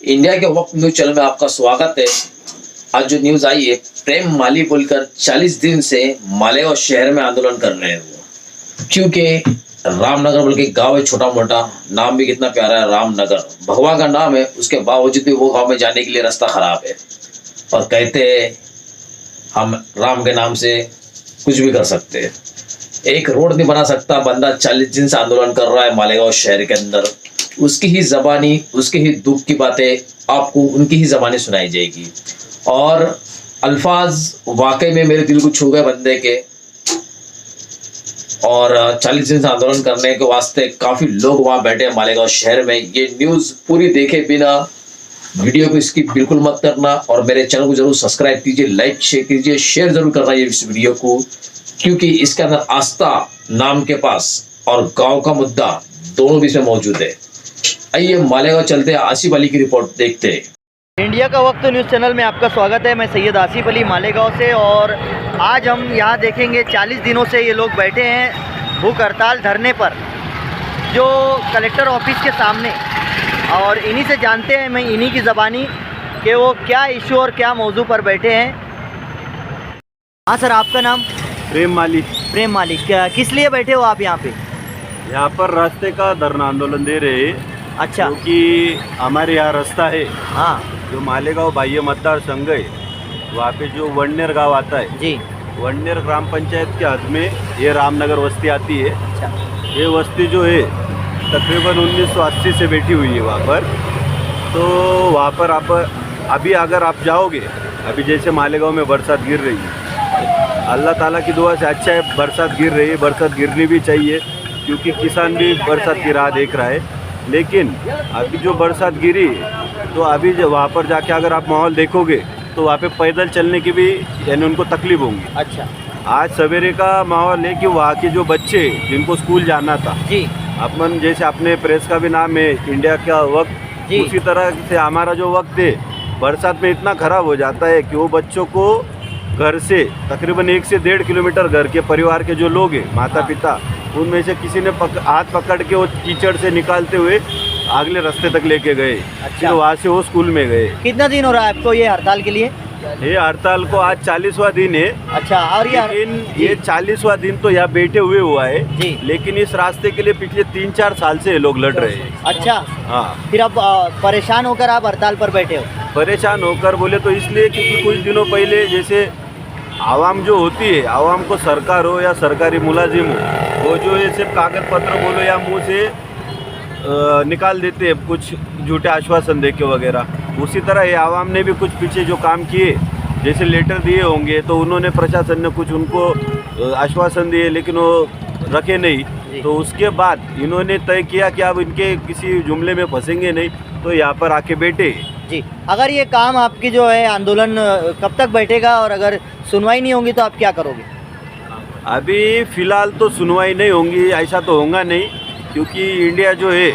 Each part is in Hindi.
इंडिया के वक्त न्यूज चैनल में आपका स्वागत है। आज जो न्यूज आई है, प्रेम माली बोलकर 40 दिन से मालेगांव शहर में आंदोलन कर रहे हैं वो, क्योंकि रामनगर बोल के गाँव है, छोटा मोटा नाम भी कितना प्यारा है रामनगर, भगवान का नाम है, उसके बावजूद भी वो गाँव में जाने के लिए रास्ता खराब है और कहते हैं हम राम के नाम से कुछ भी कर सकते हैं। एक रोड नहीं बना सकता बंदा, 40 दिन से आंदोलन कर रहा है मालेगांव शहर के अंदर। उसकी ही जबानी, उसके ही दुख की बातें आपको उनकी ही जबानी सुनाई जाएगी और अल्फाज वाकई में मेरे दिल को छू गए बंदे के। और 40 दिन से आंदोलन करने के वास्ते काफी लोग वहां बैठे हैं मालेगांव शहर में। ये न्यूज पूरी देखे बिना वीडियो को स्किप बिल्कुल मत करना और मेरे चैनल को जरूर सब्सक्राइब कीजिए, लाइक शेयर कीजिए, शेयर जरूर करना ये इस वीडियो को, क्योंकि इसके अंदर आस्था नाम के पास और गांव का मुद्दा दोनों भी इसमें मौजूद है। आइए मालेगांव चलते हैं, आसिफ अली की रिपोर्ट देखते हैं। इंडिया का वक्त न्यूज़ चैनल में आपका स्वागत है। मैं सैयद आसिफ अली मालेगांव से, और आज हम यहाँ देखेंगे 40 दिनों से ये लोग बैठे हैं भूख हड़ताल धरने पर, जो कलेक्टर ऑफिस के सामने, और इन्हीं से जानते हैं मैं इन्हीं की ज़बानी कि वो क्या इशू और क्या मौजू पर बैठे हैं। हाँ सर, आपका नाम? प्रेम माली। प्रेम मालिक, किस लिए बैठे हो आप यहाँ पे? यहाँ पर रास्ते का धरना आंदोलन दे रहे हैं। अच्छा, क्योंकि हमारे यहाँ रास्ता है, हाँ जो मालेगांव बाह्य मतदार संघ है, वहाँ पे जो वननेर गांव आता है जी, वननेर ग्राम पंचायत के हद में ये रामनगर बस्ती आती है। अच्छा, ये बस्ती जो है तकरीबन 1980 से बैठी हुई है वहाँ पर। तो वहाँ पर आप अभी अगर आप जाओगे, अभी जैसे मालेगांव में बरसात गिर रही है, अल्लाह ताला की दुआ से अच्छा है बरसात गिर रही है, बरसात गिरनी भी चाहिए क्योंकि किसान भी बरसात की राह देख रहा है। लेकिन अभी जो बरसात गिरी तो अभी जो वहाँ पर जाके अगर आप माहौल देखोगे तो वहाँ पे पैदल चलने की भी यानी उनको तकलीफ होंगी। अच्छा, आज सवेरे का माहौल है कि वहाँ के जो बच्चे जिनको स्कूल जाना था जी, अपन जैसे अपने प्रेस का भी नाम है इंडिया का वक्त, जी। उसी तरह से हमारा जो वक्त है बरसात में इतना ख़राब हो जाता है कि वो बच्चों को घर से तकरीबन 1 से 1.5 किलोमीटर घर के परिवार के जो लोग हैं, माता पिता, उनमें से किसी ने हाथ पकड़ के वो कीचड़ से निकालते हुए अगले रास्ते तक लेके गए। अच्छा। फिर वहाँ से वो स्कूल में गए। कितना दिन हो रहा है आपको ये हड़ताल के लिए? ये हड़ताल को आज 40वां दिन है। अच्छा, और लेकिन ये 40वां दिन तो यहाँ बैठे हुए हुआ है जी, लेकिन इस रास्ते के लिए पिछले 3-4 साल से ये लोग लड़ रहे हैं। अच्छा, हाँ, फिर अब परेशान होकर आप हड़ताल पर बैठे हो? परेशान होकर बोले तो इसलिए क्योंकि कुछ दिनों पहले जैसे आवाम जो होती है, आवाम को सरकार हो या सरकारी मुलाजिम हो, वो जो है सिर्फ कागज पत्र बोलो या मुंह से निकाल देते हैं कुछ झूठे आश्वासन दे के वगैरह। उसी तरह ये आवाम ने भी कुछ पीछे जो काम किए, जैसे लेटर दिए होंगे तो उन्होंने प्रशासन ने कुछ उनको आश्वासन दिए लेकिन वो रखे नहीं। तो उसके बाद इन्होंने तय किया कि अब इनके किसी जुमले में फंसेंगे नहीं, तो यहाँ पर आके बैठे जी। अगर ये काम आपकी जो है आंदोलन कब तक बैठेगा, और अगर सुनवाई नहीं होगी तो आप क्या करोगे? अभी फ़िलहाल तो सुनवाई नहीं होंगी, ऐसा तो होगा नहीं, क्योंकि इंडिया जो है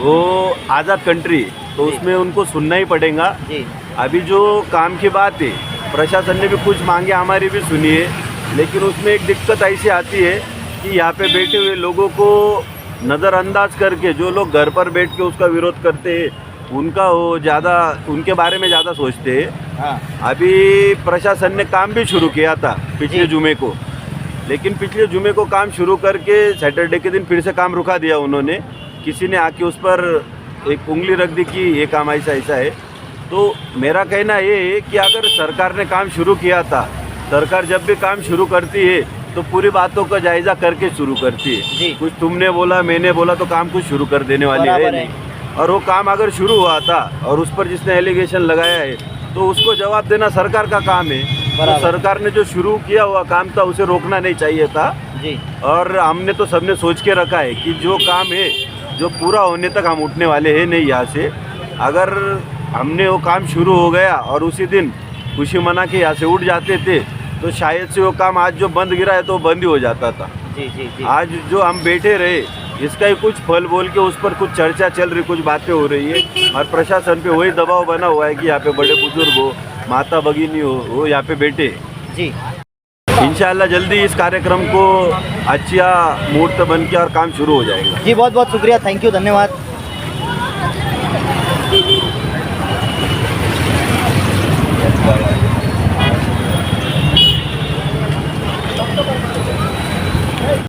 वो आज़ाद कंट्री है, तो उसमें उनको सुनना ही पड़ेगा जी। अभी जो काम की बात है, प्रशासन ने भी कुछ मांगे, हमारी भी सुनी है, लेकिन उसमें एक दिक्कत ऐसी आती है कि यहाँ पे बैठे हुए लोगों को नज़रअंदाज करके जो लोग घर पर बैठ के उसका विरोध करते हैं, उनका वो ज़्यादा उनके बारे में ज़्यादा सोचते हैं। हाँ, अभी प्रशासन ने काम भी शुरू किया था पिछले जुमे को, लेकिन पिछले जुमे को काम शुरू करके सैटरडे के दिन फिर से काम रुका दिया उन्होंने। किसी ने आके उस पर एक उंगली रख दी कि ये काम ऐसा ऐसा है। तो मेरा कहना ये है कि अगर सरकार ने काम शुरू किया था, सरकार जब भी काम शुरू करती है तो पूरी बातों का जायज़ा करके शुरू करती है। कुछ तुमने बोला मैंने बोला तो काम कुछ शुरू कर देने वाली है नहीं। और वो काम अगर शुरू हुआ था और उस पर जिसने एलिगेशन लगाया है तो उसको जवाब देना सरकार का काम है। तो सरकार ने जो शुरू किया हुआ काम था उसे रोकना नहीं चाहिए था जी। और हमने तो सबने सोच के रखा है कि जो काम है जो पूरा होने तक हम उठने वाले हैं नहीं यहाँ से। अगर हमने वो काम शुरू हो गया और उसी दिन खुशी मना के यहाँ से उठ जाते थे तो शायद से वो काम आज जो बंद गिरा है तो बंद ही हो जाता था। जी जी जी। आज जो हम बैठे रहे इसका ही कुछ फल बोल के उस पर कुछ चर्चा चल रही, कुछ बातें हो रही है और प्रशासन पे वही दबाव बना हुआ है कि यहाँ पे बड़े बुजुर्ग हो, माता भगिनी हो, वो यहाँ पे बैठे जी। इंशाल्लाह जल्दी इस कार्यक्रम को अच्छा मुहूर्त बन के और काम शुरू हो जाएगा। जी, बहुत बहुत शुक्रिया, थैंक यू, धन्यवाद।